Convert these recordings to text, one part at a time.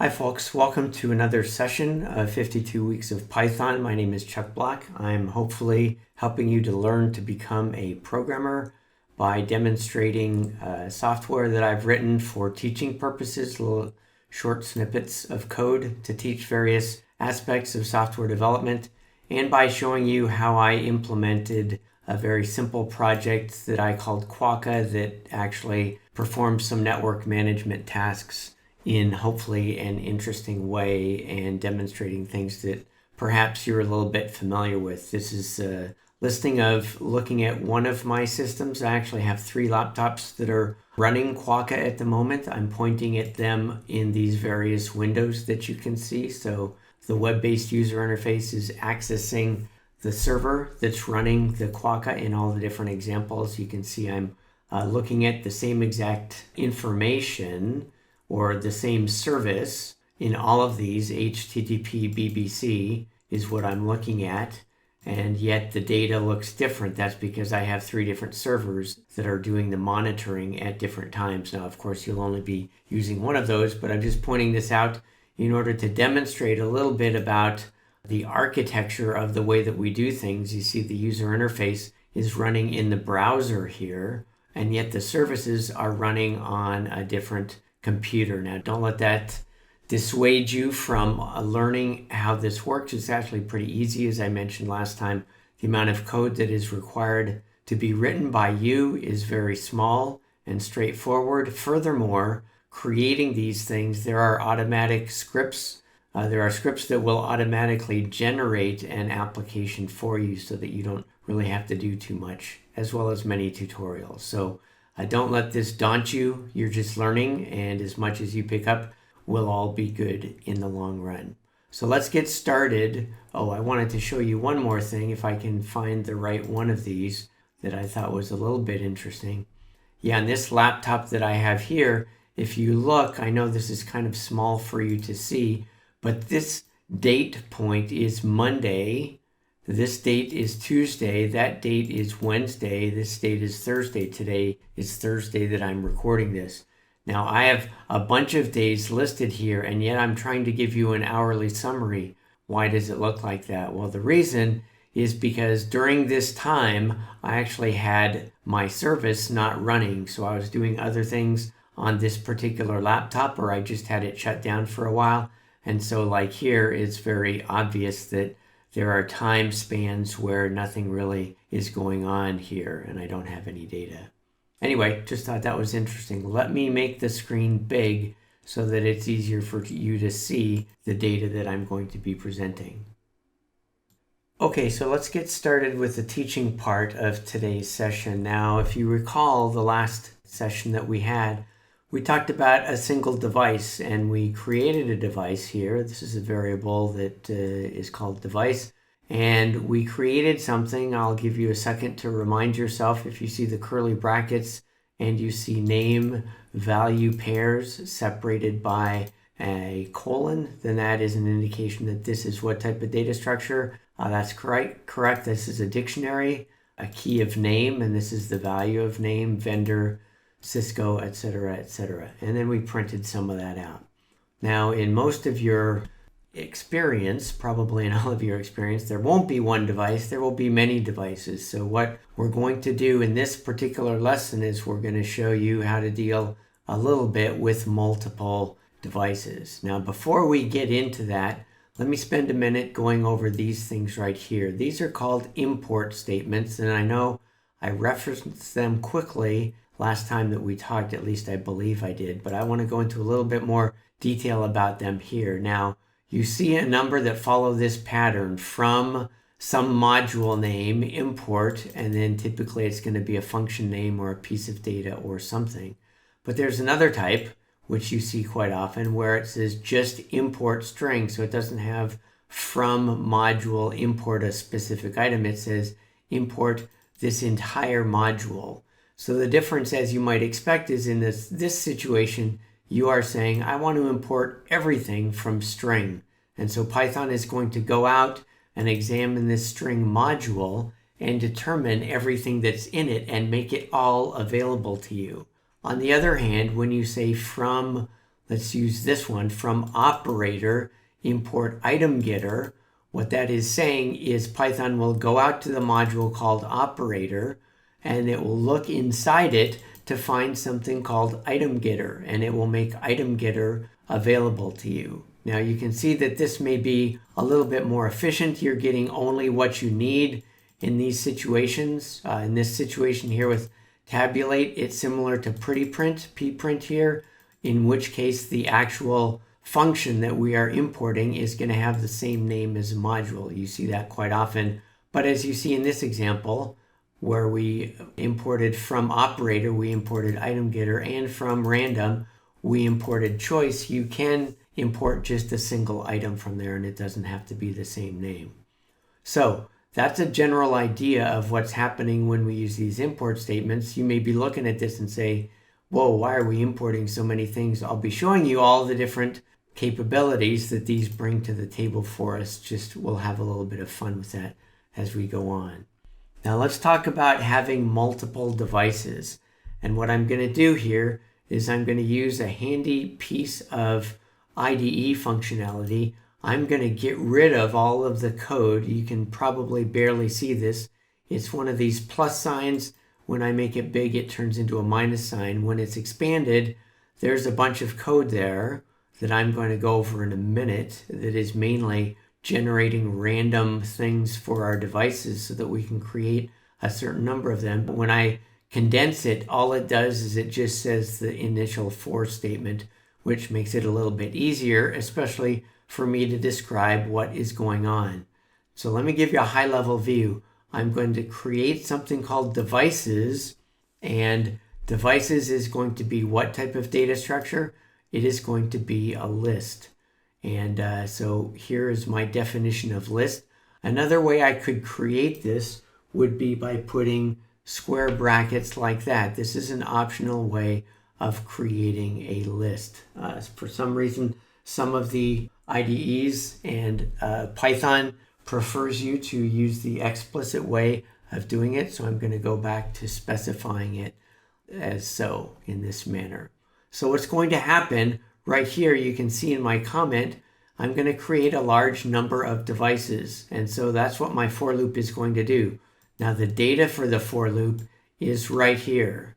Hi folks, welcome to another session of 52 Weeks of Python. My name is Chuck Black. I'm hopefully helping you to learn to become a programmer by demonstrating software that I've written for teaching purposes, little short snippets of code to teach various aspects of software development, and by showing you how I implemented a very simple project that I called Quokka that actually performs some network management tasks in hopefully an interesting way and demonstrating things that perhaps you're a little bit familiar with. This is a listing of looking at one of my systems. I actually have 3 laptops that are running Quokka at the moment. I'm pointing at them in these various windows that you can see. So the web-based user interface is accessing the server that's running the Quokka in all the different examples. You can see I'm looking at the same exact information or the same service in all of these. HTTP BBC is what I'm looking at, and yet the data looks different. That's because I have 3 different servers that are doing the monitoring at different times. Now, of course, you'll only be using one of those, but I'm just pointing this out in order to demonstrate a little bit about the architecture of the way that we do things. You see the user interface is running in the browser here, and yet the services are running on a different computer. Now, don't let that dissuade you from learning how this works. It's actually pretty easy. As I mentioned last time, the amount of code that is required to be written by you is very small and straightforward. Furthermore, creating these things, there are automatic scripts. There are scripts that will automatically generate an application for you so that you don't really have to do too much, as well as many tutorials. So don't let this daunt you. You're just learning, and as much as you pick up will all be good in the long run. So let's get started. Oh, I wanted to show you one more thing, if I can find the right one of these that I thought was a little bit interesting. Yeah, on this laptop that I have here, if you look, I know this is kind of small for you to see, but this date point is Monday. This date is Tuesday, that date is Wednesday, this date is Thursday. Today is Thursday that I'm recording this. Now I have a bunch of days listed here, and yet I'm trying to give you an hourly summary. Why does it look like that? Well, the reason is because during this time, I actually had my service not running. So I was doing other things on this particular laptop, or I just had it shut down for a while. And so like here, it's very obvious that there are time spans where nothing really is going on here and I don't have any data. Anyway, just thought that was interesting. Let me make the screen big so that it's easier for you to see the data that I'm going to be presenting. Okay, so let's get started with the teaching part of today's session. Now, if you recall the last session that we had, we talked about a single device, and we created a device here. This is a variable that is called device. And we created something. I'll give you a second to remind yourself. If you see the curly brackets and you see name value pairs separated by a colon, then that is an indication that this is what type of data structure. That's correct. This is a dictionary, a key of name, and this is the value of name, vendor, Cisco, etc., etc. And then we printed some of that out. Now, in most of your experience, probably in all of your experience, there won't be one device, there will be many devices. So what we're going to do in this particular lesson is we're going to show you how to deal a little bit with multiple devices. Now, before we get into that, let me spend a minute going over these things right here. These are called import statements, and I know I referenced them quickly last time that we talked, at least I believe I did, but I want to go into a little bit more detail about them here. Now, you see a number that follow this pattern from some module name, import, and then typically it's going to be a function name or a piece of data or something. But there's another type, which you see quite often, where it says just import string. So it doesn't have from module import a specific item. It says import this entire module. So the difference, as you might expect, is in this situation, you are saying, I want to import everything from string. And so Python is going to go out and examine this string module and determine everything that's in it and make it all available to you. On the other hand, when you say from let's use this one, from operator, import item getter. What that is saying is Python will go out to the module called operator, and it will look inside it to find something called item getter, and it will make item getter available to you. Now you can see that this may be a little bit more efficient. You're getting only what you need in these situations. In this situation here with tabulate, it's similar to prettyprint, pprint here, in which case the actual function that we are importing is going to have the same name as a module. You see that quite often. But as you see in this example, where we imported from operator, we imported item getter, and from random, we imported choice. You can import just a single item from there, and it doesn't have to be the same name. So that's a general idea of what's happening when we use these import statements. You may be looking at this and say, whoa, why are we importing so many things? I'll be showing you all the different capabilities that these bring to the table for us. We'll have a little bit of fun with that as we go on. Now let's talk about having multiple devices. And what I'm going to do here is I'm going to use a handy piece of IDE functionality. I'm going to get rid of all of the code. You can probably barely see this. It's one of these plus signs. When I make it big, it turns into a minus sign. When it's expanded, there's a bunch of code there that I'm going to go over in a minute that is mainly generating random things for our devices so that we can create a certain number of them. But when I condense it, all it does is it just says the initial for statement, which makes it a little bit easier, especially for me to describe what is going on. So let me give you a high-level view. I'm going to create something called devices, and devices is going to be what type of data structure? It is going to be a list. And so here is my definition of list. Another way I could create this would be by putting square brackets like that. This is an optional way of creating a list. For some reason, some of the IDEs and Python prefers you to use the explicit way of doing it. So I'm going to go back to specifying it as so in this manner. So what's going to happen right here, you can see in my comment, I'm going to create a large number of devices. And so that's what my for loop is going to do. Now the data for the for loop is right here.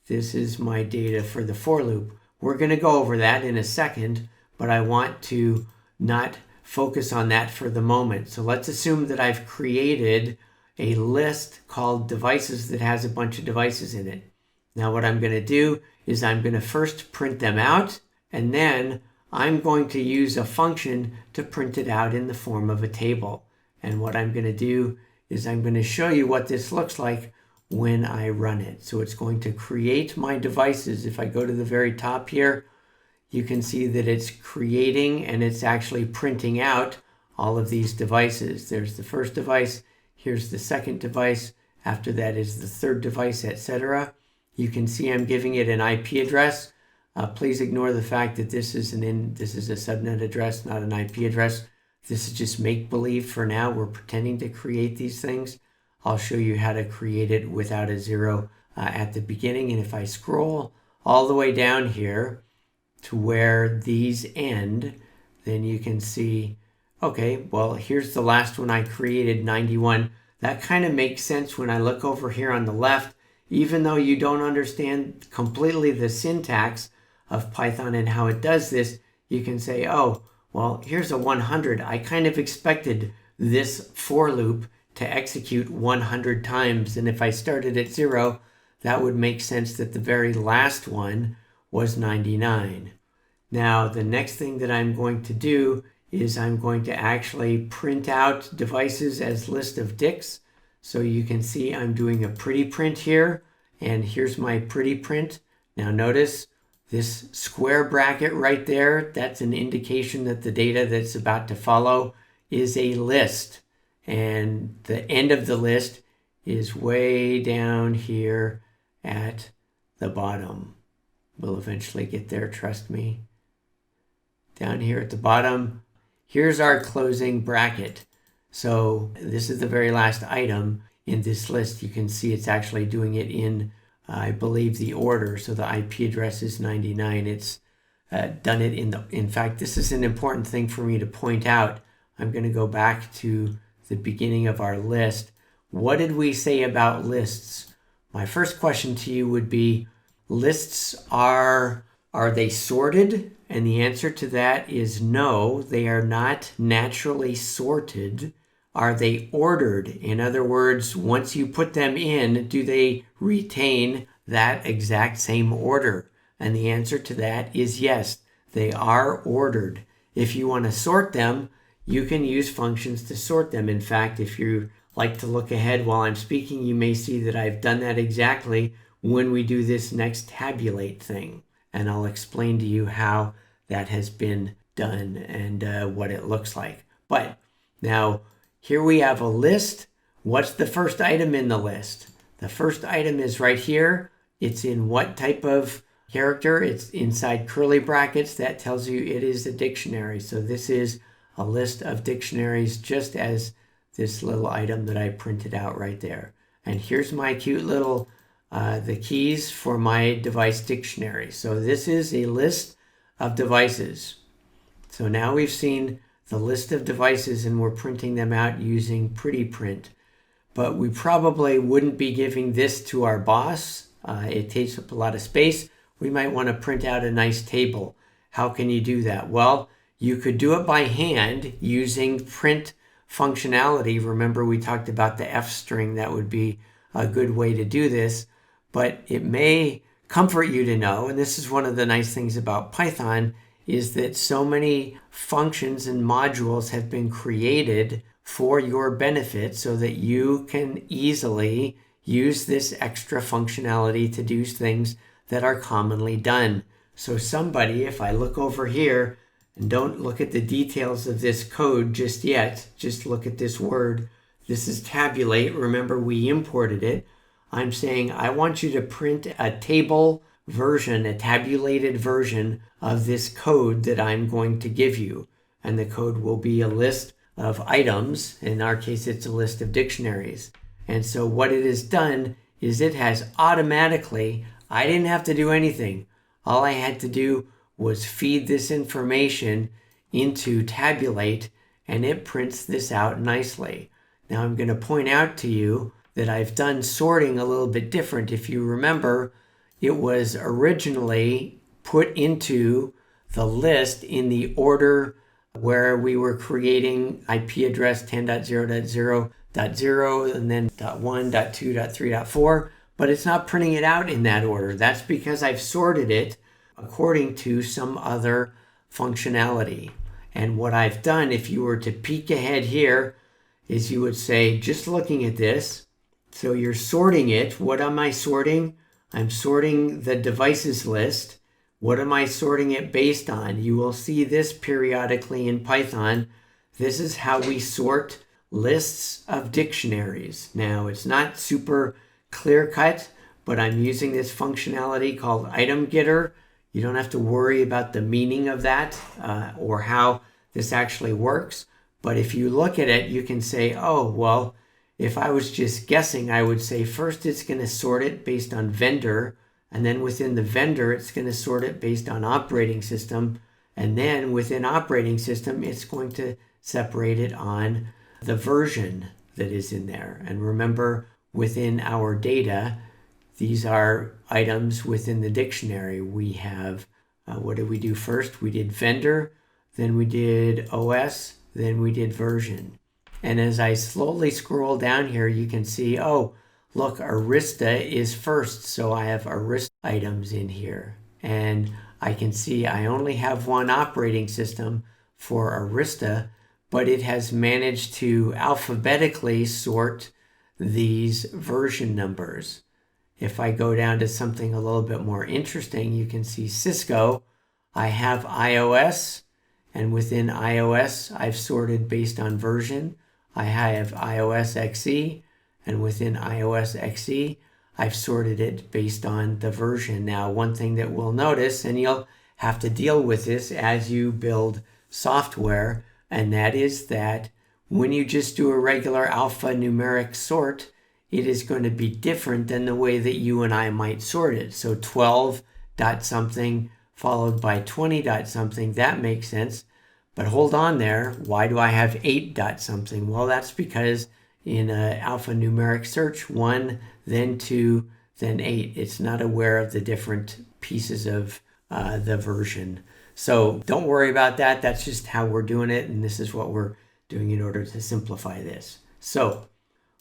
This is my data for the for loop. We're going to go over that in a second, but I want to not focus on that for the moment. So let's assume that I've created a list called devices that has a bunch of devices in it. Now what I'm going to do is I'm going to first print them out, and then I'm going to use a function to print it out in the form of a table. And what I'm going to do is I'm going to show you what this looks like when I run it. So it's going to create my devices. If I go to the very top here, you can see that it's creating and it's actually printing out all of these devices. There's the first device, here's the second device, after that is the third device, etc. You can see I'm giving it an IP address. Please ignore the fact that this is a subnet address, not an IP address. This is just make-believe for now. We're pretending to create these things. I'll show you how to create it without a zero at the beginning. And if I scroll all the way down here to where these end, then you can see, okay, well, here's the last one I created, 91. That kind of makes sense when I look over here on the left. Even though you don't understand completely the syntax of Python and how it does this, you can say, oh, well, here's a 100. I kind of expected this for loop to execute 100 times. And if I started at 0, that would make sense that the very last one was 99. Now, the next thing that I'm going to do is I'm going to actually print out devices as list of dicts. So you can see I'm doing a prettyprint here, and here's my prettyprint. Now notice this square bracket right there, that's an indication that the data that's about to follow is a list. And the end of the list is way down here at the bottom. We'll eventually get there, trust me. Down here at the bottom, here's our closing bracket. So this is the very last item in this list. You can see it's actually doing it in, I believe, the order. So the IP address is 99. It's done it in fact, this is an important thing for me to point out. I'm going to go back to the beginning of our list. What did we say about lists? My first question to you would be, lists are they sorted? And the answer to that is no, they are not naturally sorted. Are they ordered? In other words, once you put them in, do they retain that exact same order? And the answer to that is yes, they are ordered. If you want to sort them, you can use functions to sort them. In fact, if you like to look ahead while I'm speaking, you may see that I've done that exactly when we do this next tabulate thing. And I'll explain to you how that has been done and what it looks like. But now, here we have a list. What's the first item in the list? The first item is right here. It's in what type of character? It's inside curly brackets. That tells you it is a dictionary. So this is a list of dictionaries, just as this little item that I printed out right there. And here's my cute little, the keys for my device dictionary. So this is a list of devices. So now we've seen the list of devices and we're printing them out using Pretty Print. But we probably wouldn't be giving this to our boss. It takes up a lot of space. We might want to print out a nice table. How can you do that? Well, you could do it by hand using print functionality. Remember, we talked about the F string. That would be a good way to do this. But it may comfort you to know, and this is one of the nice things about Python, is that so many functions and modules have been created for your benefit so that you can easily use this extra functionality to do things that are commonly done. So somebody, if I look over here, and don't look at the details of this code just yet, just look at this word. This is tabulate. Remember, we imported it. I'm saying I want you to print a table version, a tabulated version of this code that I'm going to give you. And the code will be a list of items. In our case, it's a list of dictionaries. And so what it has done is it has automatically, I didn't have to do anything. All I had to do was feed this information into tabulate, and it prints this out nicely. Now I'm going to point out to you that I've done sorting a little bit different. If you remember, it was originally put into the list in the order where we were creating IP address 10.0.0.0 and then .1, .2, .3, .4, but it's not printing it out in that order. That's because I've sorted it according to some other functionality. And what I've done, if you were to peek ahead here, is you would say, just looking at this, so you're sorting it. What am I sorting? I'm sorting the devices list. What am I sorting it based on? You will see this periodically in Python. This is how we sort lists of dictionaries. Now, it's not super clear-cut, but I'm using this functionality called item getter. You don't have to worry about the meaning of that or how this actually works. But if you look at it, you can say, oh, well, if I was just guessing, I would say first it's going to sort it based on vendor. And then within the vendor, it's going to sort it based on operating system. And then within operating system, it's going to separate it on the version that is in there. And remember, within our data, these are items within the dictionary. We have, what did we do first? We did vendor, then we did OS, then we did version. And as I slowly scroll down here, you can see, oh, look, Arista is first. So I have Arista items in here. And I can see I only have one operating system for Arista, but it has managed to alphabetically sort these version numbers. If I go down to something a little bit more interesting, you can see Cisco. I have iOS, and within iOS, I've sorted based on version. I have iOS XE, and within iOS XE, I've sorted it based on the version. Now, one thing that we'll notice, and you'll have to deal with this as you build software, and that is that when you just do a regular alphanumeric sort, it is going to be different than the way that you and I might sort it. So 12 dot something followed by 20 dot something. That makes sense. But hold on there. Why do I have 8 dot something? Well, that's because in an alphanumeric search, 1, then 2, then 8. It's not aware of the different pieces of the version. So don't worry about that. That's just how we're doing it. And this is what we're doing in order to simplify this. So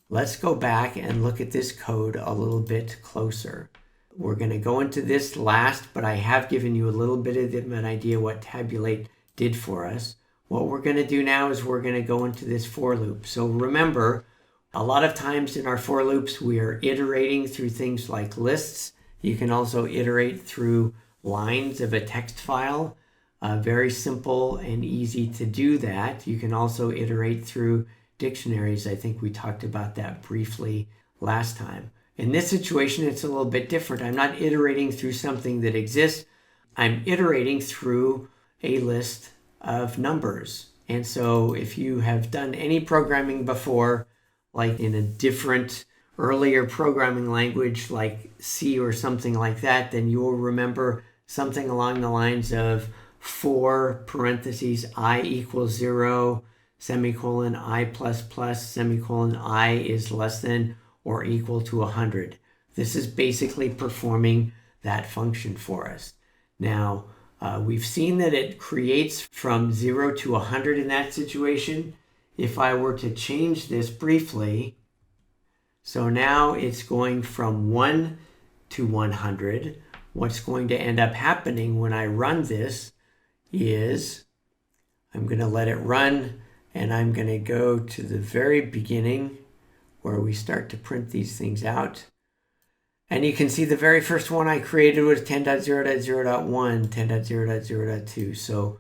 let's go back and look at this code a little bit closer. We're going to go into this last, but I have given you a little bit of an idea what tabulate did for us. What we're going to do now is we're going to go into this for loop. So remember, a lot of times in our for loops, we are iterating through things like lists. You can also iterate through lines of a text file. Very simple and easy to do that. You can also iterate through dictionaries. I think we talked about that briefly last time. In this situation, it's a little bit different. I'm not iterating through something that exists. I'm iterating through a list of numbers. And so if you have done any programming before, like in a different earlier programming language like C or something like that, then you will remember something along the lines of for parentheses I equals 0, semicolon I plus plus, semicolon I is less than or equal to 100. This is basically performing that function for us. Now, we've seen that it creates from 0 to 100 in that situation. If I were to change this briefly, so now it's going from 1 to 100. What's going to end up happening when I run this is I'm going to let it run, and I'm going to go to the very beginning where we start to print these things out. And you can see the very first one I created was 10.0.0.1, 10.0.0.2. So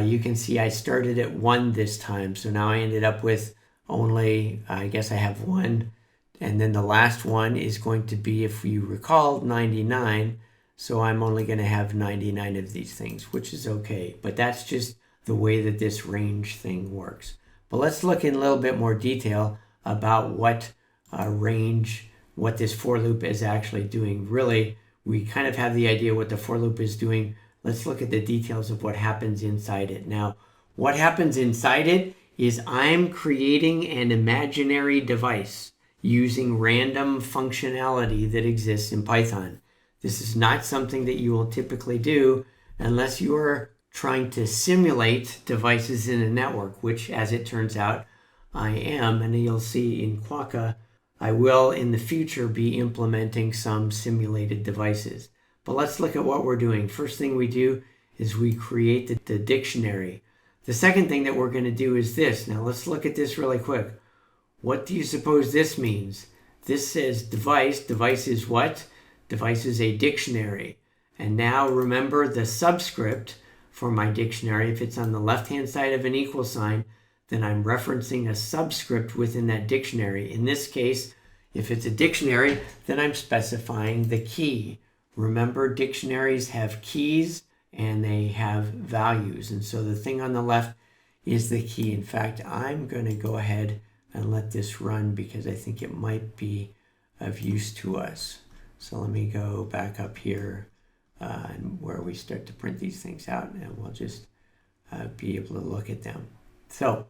you can see I started at 1 this time. So now I ended up with only, I guess I have 1. And then the last one is going to be, if you recall, 99. So I'm only going to have 99 of these things, which is okay. But that's just the way that this range thing works. But let's look in a little bit more detail about what range, what this for loop is actually doing. Really, we kind of have the idea what the for loop is doing. Let's look at the details of what happens inside it. Now, what happens inside it is I'm creating an imaginary device using random functionality that exists in Python. This is not something that you will typically do unless you are trying to simulate devices in a network, which, as it turns out, I am. And you'll see in Quokka, I will in the future be implementing some simulated devices. But let's look at what we're doing. First thing we do is we create the dictionary. The second thing that we're going to do is this. Now let's look at this really quick. What do you suppose this means? This says device. Device is what? Device is a dictionary. And now remember the subscript for my dictionary. If it's on the left-hand side of an equal sign, then I'm referencing a subscript within that dictionary. In this case, if it's a dictionary, then I'm specifying the key. Remember, dictionaries have keys and they have values. And so the thing on the left is the key. In fact, I'm going to go ahead and let this run because I think it might be of use to us. So let me go back up here where we start to print these things out, and we'll just be able to look at them. So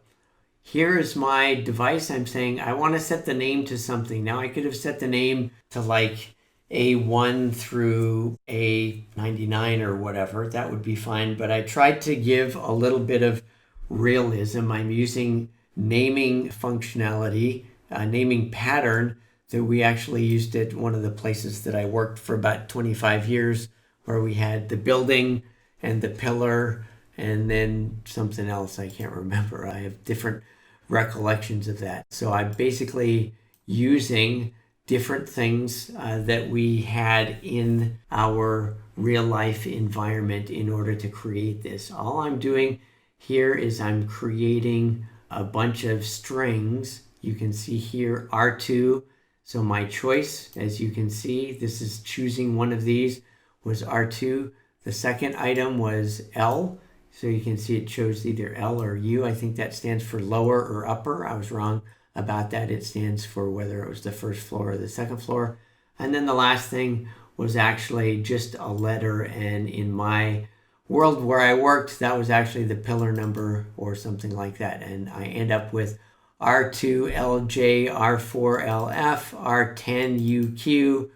here is my device. I'm saying I want to set the name to something. Now I could have set the name to like A1 through A99 or whatever. That would be fine. But I tried to give a little bit of realism. I'm using naming functionality, naming pattern that we actually used at one of the places that I worked for about 25 years, where we had the building and the pillar and then something else I can't remember. I have different recollections of that. So I'm basically using different things that we had in our real life environment in order to create this. All I'm doing here is I'm creating a bunch of strings. You can see here R2. So my choice, as you can see, this is choosing one of these, was R2. The second item was L. So you can see it chose either L or U. I think that stands for lower or upper. I was wrong about that. It stands for whether it was the first floor or the second floor. And then the last thing was actually just a letter, and in my world where I worked, that was actually the pillar number or something like that, and I end up with R2LJ, R4LF, R10UQ,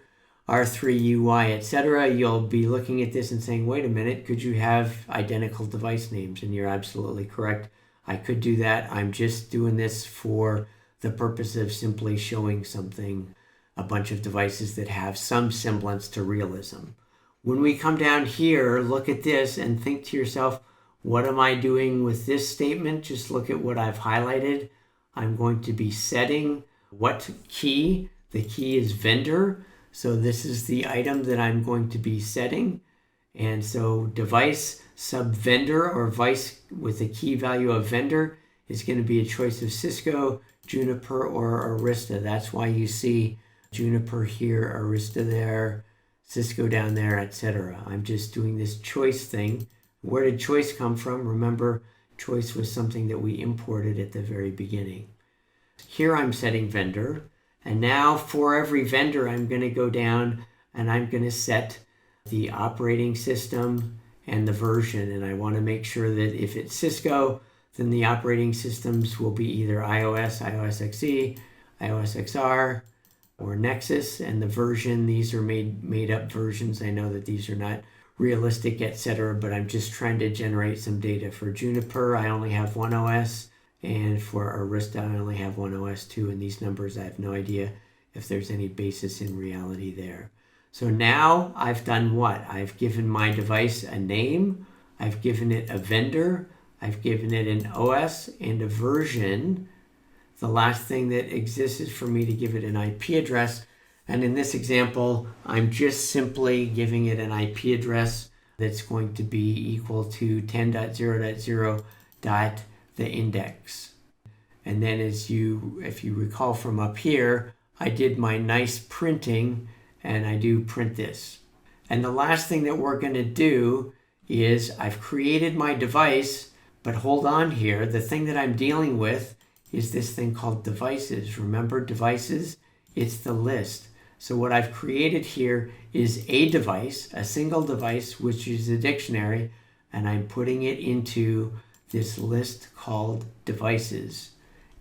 R3UY, etc. You'll be looking at this and saying, wait a minute, could you have identical device names? And you're absolutely correct. I could do that. I'm just doing this for the purpose of simply showing something, a bunch of devices that have some semblance to realism. When we come down here, look at this and think to yourself, what am I doing with this statement? Just look at what I've highlighted. I'm going to be setting what key. The key is vendor. So this is the item that I'm going to be setting. And so device sub vendor, or vice with a key value of vendor, is going to be a choice of Cisco, Juniper, or Arista. That's why you see Juniper here, Arista there, Cisco down there, etc. I'm just doing this choice thing. Where did choice come from? Remember, choice was something that we imported at the very beginning. Here I'm setting vendor. And now for every vendor, I'm going to go down and I'm going to set the operating system and the version. And I want to make sure that if it's Cisco, then the operating systems will be either iOS, iOS XE, iOS XR, or Nexus. And the version, these are made up versions. I know that these are not realistic, etc., but I'm just trying to generate some data. For Juniper, I only have one OS. And for Arista, I only have one OS too, and these numbers, I have no idea if there's any basis in reality there. So now I've done what? I've given my device a name, I've given it a vendor, I've given it an OS and a version. The last thing that exists is for me to give it an IP address. And in this example, I'm just simply giving it an IP address that's going to be equal to 10.0.0. the index. And then if you recall from up here, I did my nice printing and I do print this. And the last thing that we're going to do is I've created my device, but hold on here. The thing that I'm dealing with is this thing called devices. Remember devices? It's the list. So what I've created here is a device, a single device, which is a dictionary, and I'm putting it into this list called devices.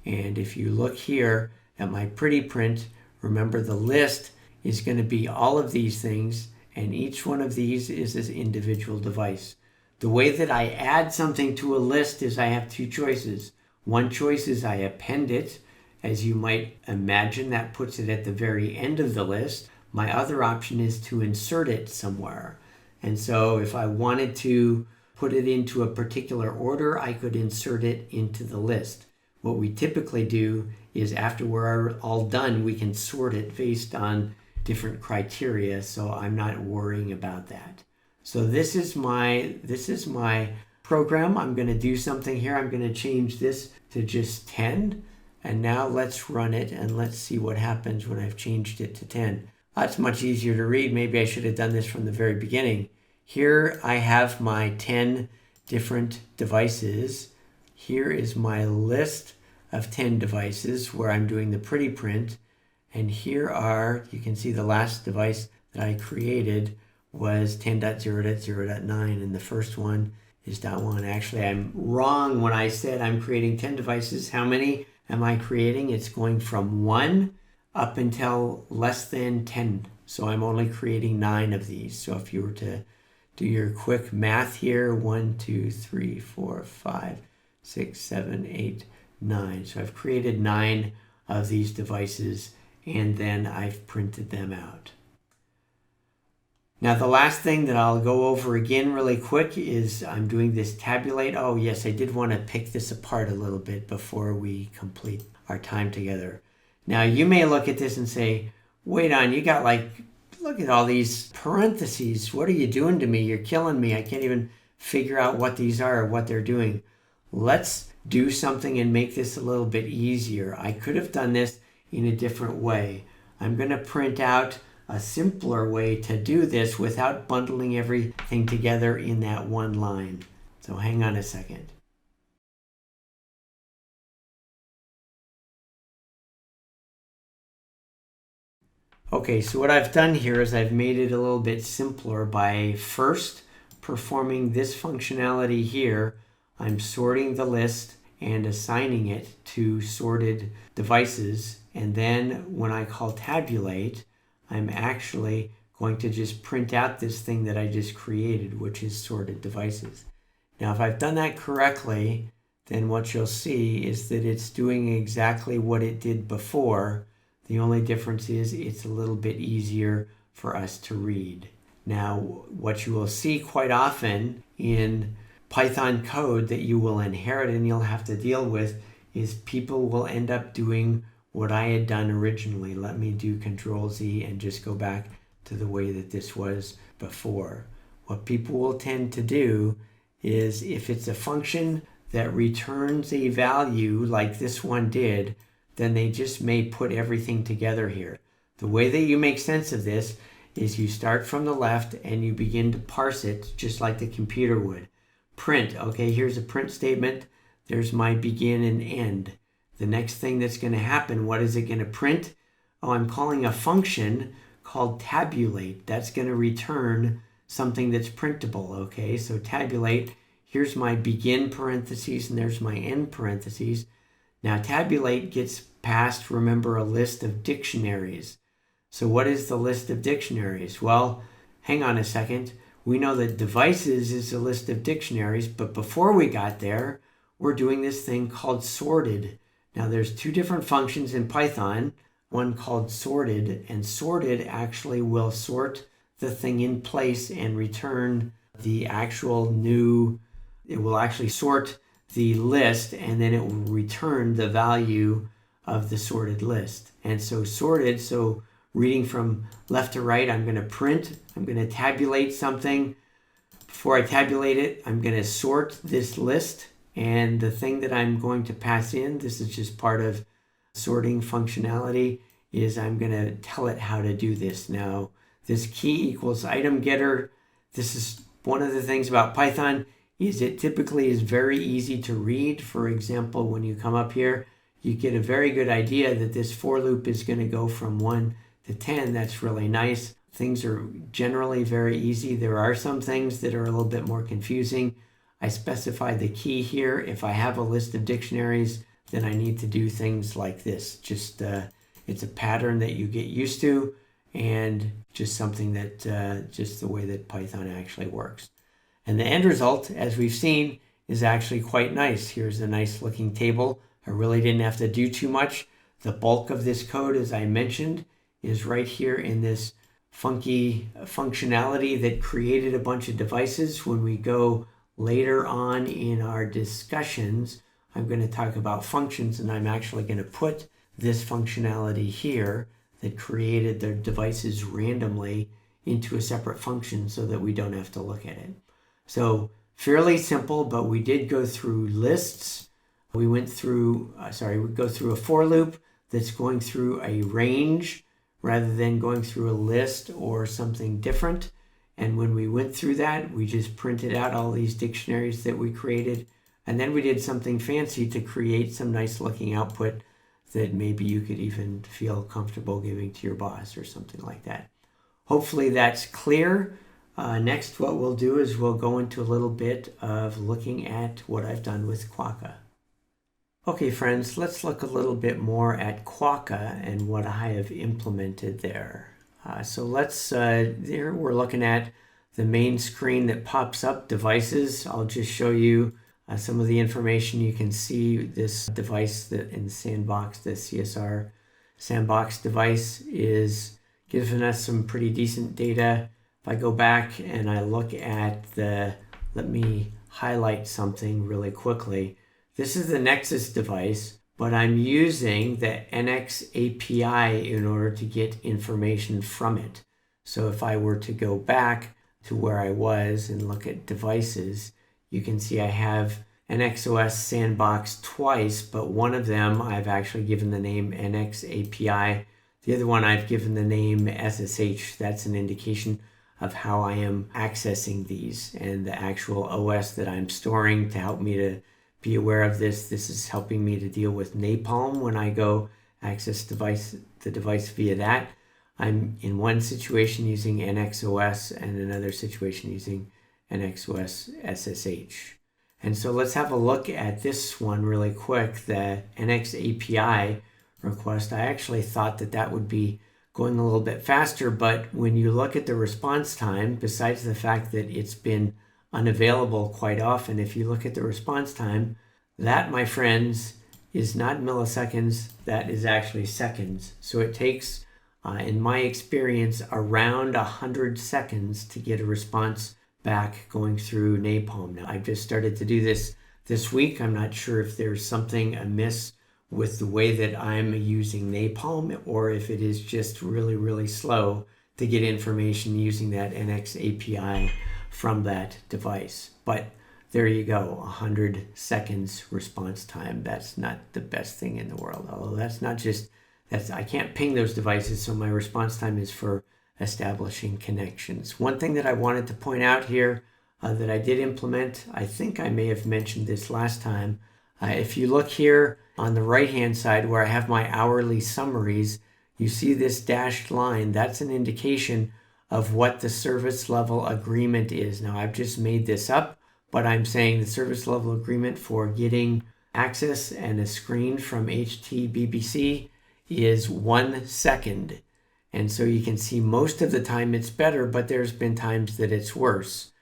And if you look here at my pretty print, remember the list is going to be all of these things, and each one of these is an individual device. The way that I add something to a list is I have two choices. One choice is I append it, as you might imagine, that puts it at the very end of the list. My other option is to insert it somewhere. And so if I wanted to put it into a particular order, I could insert it into the list. What we typically do is after we're all done, we can sort it based on different criteria, so I'm not worrying about that. So this is my program. I'm going to do something here. I'm going to change this to just 10, and now let's run it and let's see what happens when I've changed it to 10. That's much easier to read. Maybe I should have done this from the very beginning. Here I have my 10 different devices. Here is my list of 10 devices where I'm doing the pretty print. And here are, you can see the last device that I created was 10.0.0.9, and the first one is .1. Actually, I'm wrong when I said I'm creating 10 devices. How many am I creating? It's going from 1 up until less than 10. So I'm only creating 9 of these. So if you were to do your quick math here, 1, 2, 3, 4, 5, 6, 7, 8, 9. So I've created 9 of these devices, and then I've printed them out. Now the last thing that I'll go over again really quick is I'm doing this tabulate. Oh yes, I did want to pick this apart a little bit before we complete our time together. Now you may look at this and say, wait on, you got look at all these parentheses. What are you doing to me? You're killing me. I can't even figure out what these are or what they're doing. Let's do something and make this a little bit easier. I could have done this in a different way. I'm going to print out a simpler way to do this without bundling everything together in that one line. So hang on a second. Okay, so what I've done here is I've made it a little bit simpler by first performing this functionality here. I'm sorting the list and assigning it to sorted devices. And then when I call tabulate, I'm actually going to just print out this thing that I just created, which is sorted devices. Now, if I've done that correctly, then what you'll see is that it's doing exactly what it did before. The only difference is it's a little bit easier for us to read. Now, what you will see quite often in Python code that you will inherit and you'll have to deal with is people will end up doing what I had done originally. Let me do Control-Z and just go back to the way that this was before. What people will tend to do is if it's a function that returns a value like this one did, then they just may put everything together here. The way that you make sense of this is you start from the left and you begin to parse it just like the computer would. Print, okay, here's a print statement. There's my begin and end. The next thing that's going to happen, what is it going to print? Oh, I'm calling a function called tabulate. That's going to return something that's printable, okay? So tabulate, here's my begin parentheses and there's my end parentheses. Now tabulate gets past, remember, a list of dictionaries. So what is the list of dictionaries? Well, hang on a second. We know that devices is a list of dictionaries, but before we got there, we're doing this thing called sorted. Now there's two different functions in Python, one called sorted, and sorted actually will sort the thing in place and return the actual new, it will actually sort the list and then it will return the value of the sorted list. And so sorted, so reading from left to right, I'm going to print, I'm going to tabulate something. Before I tabulate it, I'm going to sort this list. And the thing that I'm going to pass in, this is just part of sorting functionality, is I'm going to tell it how to do this. Now, this key equals item getter. This is one of the things about Python is it typically is very easy to read. For example, when you come up here, you get a very good idea that this for loop is going to go from 1 to 10. That's really nice. Things are generally very easy. There are some things that are a little bit more confusing. I specify the key here. If I have a list of dictionaries, then I need to do things like this. Just it's a pattern that you get used to and just something that just the way that Python actually works. And the end result, as we've seen, is actually quite nice. Here's a nice looking table. I really didn't have to do too much. The bulk of this code, as I mentioned, is right here in this funky functionality that created a bunch of devices. When we go later on in our discussions, I'm going to talk about functions, and I'm actually going to put this functionality here that created the devices randomly into a separate function so that we don't have to look at it. So fairly simple, but we did go through lists. We went through, we go through a for loop that's going through a range rather than going through a list or something different. And when we went through that, we just printed out all these dictionaries that we created. And then we did something fancy to create some nice looking output that maybe you could even feel comfortable giving to your boss or something like that. Hopefully that's clear. Next, what we'll do is we'll go into a little bit of looking at what I've done with Quokka. Okay, friends, let's look a little bit more at Quokka and what I have implemented there. So let's, there we're looking at the main screen that pops up, devices. I'll just show you some of the information. You can see this device that in the sandbox, the CSR sandbox device is giving us some pretty decent data. If I go back and I look at let me highlight something really quickly. This is the Nexus device, but I'm using the NX API in order to get information from it. So if I were to go back to where I was and look at devices, you can see I have NXOS sandbox twice, but one of them I've actually given the name NX API. The other one I've given the name SSH. That's an indication of how I am accessing these and the actual OS that I'm storing to help me to be aware of this. This is helping me to deal with Napalm when I go access the device via that. I'm in one situation using NXOS and another situation using NXOS SSH. And so let's have a look at this one really quick, the NX API request. I actually thought that would be going a little bit faster, but when you look at the response time, besides the fact that it's been unavailable quite often, if you look at the response time, that, my friends, is not milliseconds, that is actually seconds. So it takes, in my experience, around 100 seconds to get a response back going through Napalm. Now, I've just started to do this week. I'm not sure if there's something amiss with the way that I'm using Napalm, or if it is just really, really slow to get information using that NX API from that device. But there you go, 100 seconds response time. That's not the best thing in the world. Although I can't ping those devices, so my response time is for establishing connections. One thing that I wanted to point out here that I did implement, I think I may have mentioned this last time. If you look here on the right-hand side where I have my hourly summaries, you see this dashed line. That's an indication of what the service level agreement is. Now, I've just made this up, but I'm saying the service level agreement for getting access and a screen from HTBBC is 1 second. And so you can see most of the time it's better, but there's been times that it's worse.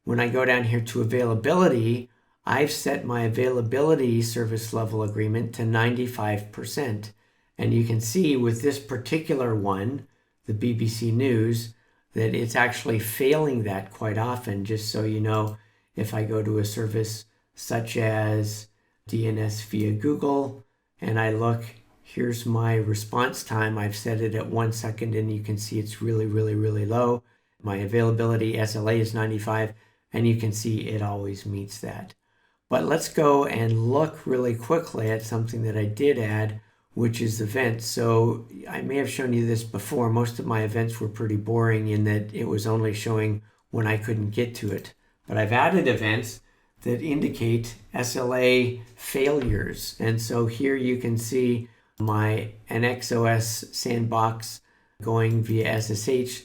When I go down here to availability, I've set my availability service level agreement to 95%. And you can see with this particular one, the BBC News, that it's actually failing that quite often. Just so you know, if I go to a service such as DNS via Google and I look, here's my response time. I've set it at 1 second and you can see it's really, really, really low. My availability SLA is 95 and you can see it always meets that. But let's go and look really quickly at something that I did add, which is events. So I may have shown you this before. Most of my events were pretty boring in that it was only showing when I couldn't get to it. But I've added events that indicate SLA failures. And so here you can see my NXOS sandbox going via SSH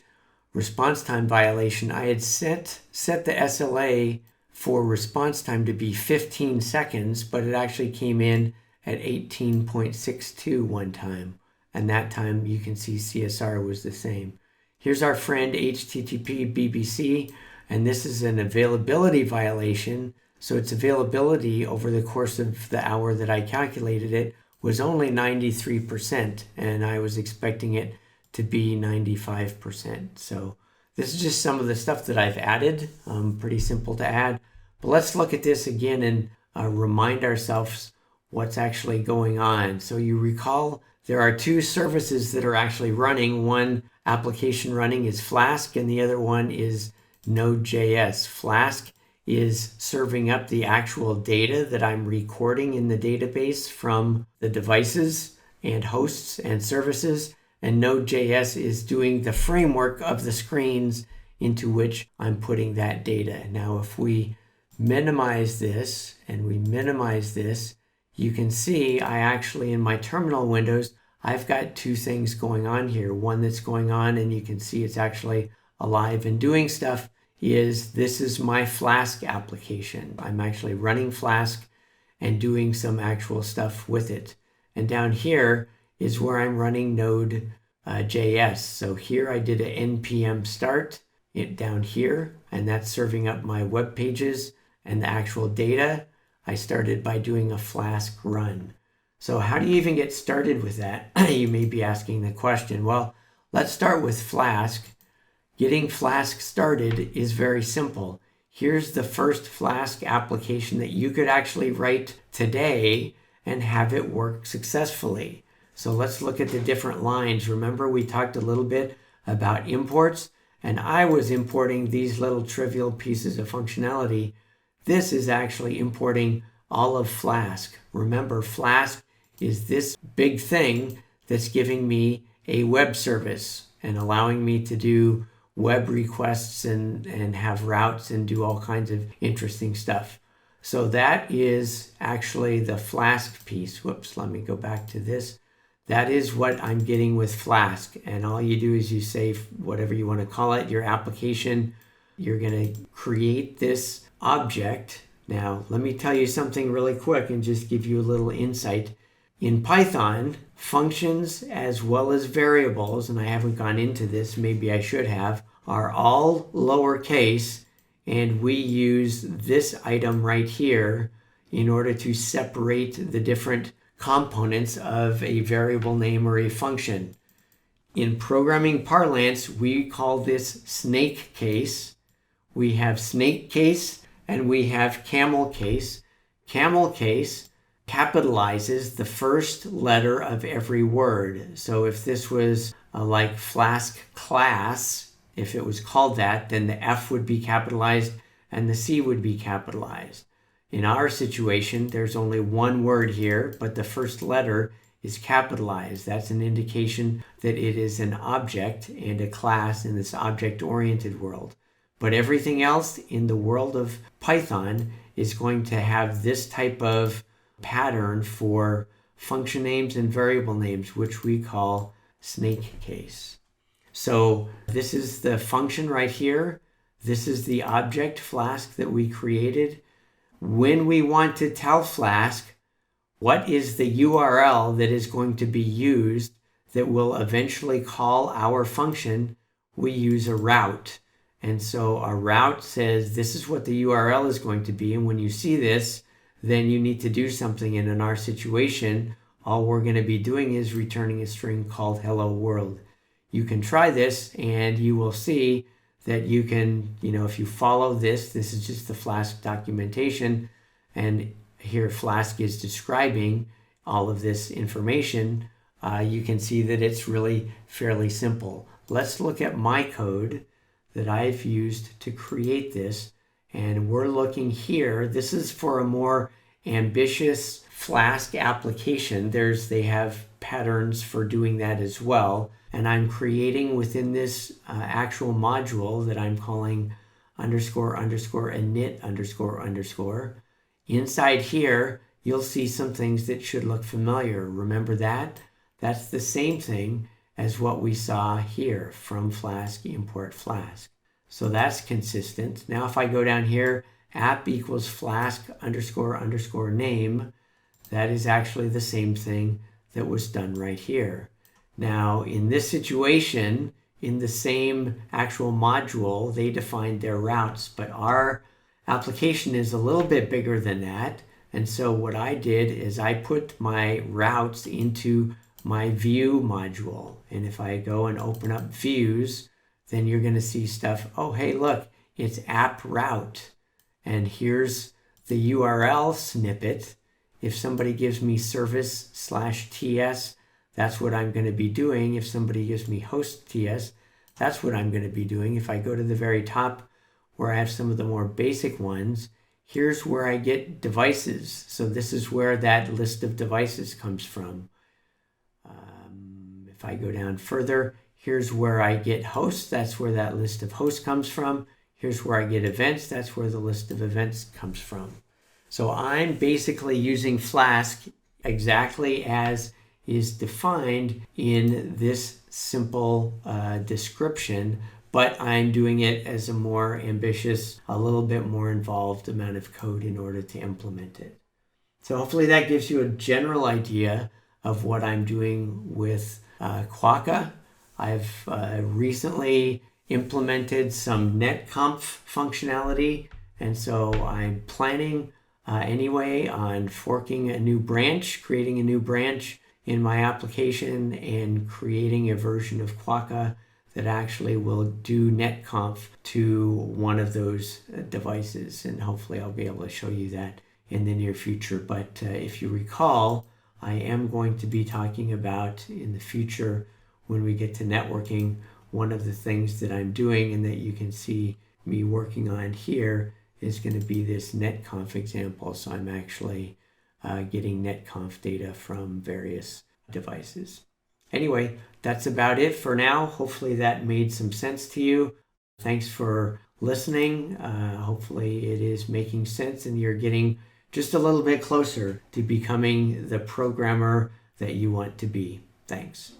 response time violation. I had set the SLA for response time to be 15 seconds, but it actually came in at 18.62 one time. And that time you can see CSR was the same. Here's our friend HTTP BBC, and this is an availability violation. So its availability over the course of the hour that I calculated it was only 93%, and I was expecting it to be 95%. So this is just some of the stuff that I've added. Pretty simple to add. But let's look at this again and remind ourselves what's actually going on. So you recall there are two services that are actually running. One application running is Flask, and the other one is Node.js. Flask is serving up the actual data that I'm recording in the database from the devices and hosts and services, and Node.js is doing the framework of the screens into which I'm putting that data. Now, if we minimize this and we minimize this, you can see I actually, in my terminal windows, I've got two things going on here. One that's going on, and you can see it's actually alive and doing stuff, this is my Flask application. I'm actually running Flask and doing some actual stuff with it. And down here is where I'm running Node.js. So here I did an npm start down here, and that's serving up my web pages and the actual data. I started by doing a Flask run. So how do you even get started with that? You may be asking the question. Well, let's start with Flask. Getting Flask started is very simple. Here's the first Flask application that you could actually write today and have it work successfully. So let's look at the different lines. Remember, we talked a little bit about imports, and I was importing these little trivial pieces of functionality. This is actually importing all of Flask. Remember, Flask is this big thing that's giving me a web service and allowing me to do web requests and have routes and do all kinds of interesting stuff. So that is actually the Flask piece. Whoops, let me go back to this. That is what I'm getting with Flask. And all you do is you say whatever you want to call it, your application. You're going to create this object. Now, let me tell you something really quick and just give you a little insight. In Python, functions as well as variables, and I haven't gone into this, maybe I should have, are all lowercase, and we use this item right here in order to separate the different components of a variable name or a function. In programming parlance, we call this snake case. We have snake case and we have camel case. Camel case capitalizes the first letter of every word. So if this was like Flask class, if it was called that, then the F would be capitalized and the C would be capitalized. In our situation, there's only one word here, but the first letter is capitalized. That's an indication that it is an object and a class in this object-oriented world. But everything else in the world of Python is going to have this type of pattern for function names and variable names, which we call snake case. So this is the function right here. This is the object Flask that we created. When we want to tell Flask what is the URL that is going to be used that will eventually call our function, we use a route. And so a route says this is what the URL is going to be. And when you see this, then you need to do something. And in our situation, all we're going to be doing is returning a string called hello world. You can try this and you will see that you can, if you follow this is just the Flask documentation, and here Flask is describing all of this information. You can see that it's really fairly simple. Let's look at my code that I've used to create this, and we're looking here. This is for a more ambitious Flask application. They have patterns for doing that as well. And I'm creating within this actual module that I'm calling __init__. Inside here, you'll see some things that should look familiar. Remember that? That's the same thing as what we saw here from Flask, import Flask. So that's consistent. Now if I go down here, app equals Flask ___ name, that is actually the same thing that was done right here. Now, in this situation, in the same actual module, they defined their routes, but our application is a little bit bigger than that. And so what I did is I put my routes into my view module. And if I go and open up views, then you're going to see stuff. Oh, hey, look, it's app route. And here's the URL snippet. If somebody gives me service/TS, that's what I'm going to be doing. If somebody gives me host TS, that's what I'm going to be doing. If I go to the very top where I have some of the more basic ones, here's where I get devices. So this is where that list of devices comes from. If I go down further, here's where I get hosts. That's where that list of hosts comes from. Here's where I get events. That's where the list of events comes from. So I'm basically using Flask exactly as is defined in this simple description, but I'm doing it as a more ambitious, a little bit more involved amount of code in order to implement it. So hopefully that gives you a general idea of what I'm doing with Quokka. I've recently implemented some netconf functionality, and so I'm planning anyway on forking a new branch, creating a new branch in my application and creating a version of Quokka that actually will do netconf to one of those devices. And hopefully I'll be able to show you that in the near future. But if you recall, I am going to be talking about in the future when we get to networking, one of the things that I'm doing and that you can see me working on here is going to be this netconf example. So I'm actually getting netconf data from various devices. Anyway, that's about it for now. Hopefully that made some sense to you. Thanks for listening. Hopefully it is making sense and you're getting just a little bit closer to becoming the programmer that you want to be. Thanks.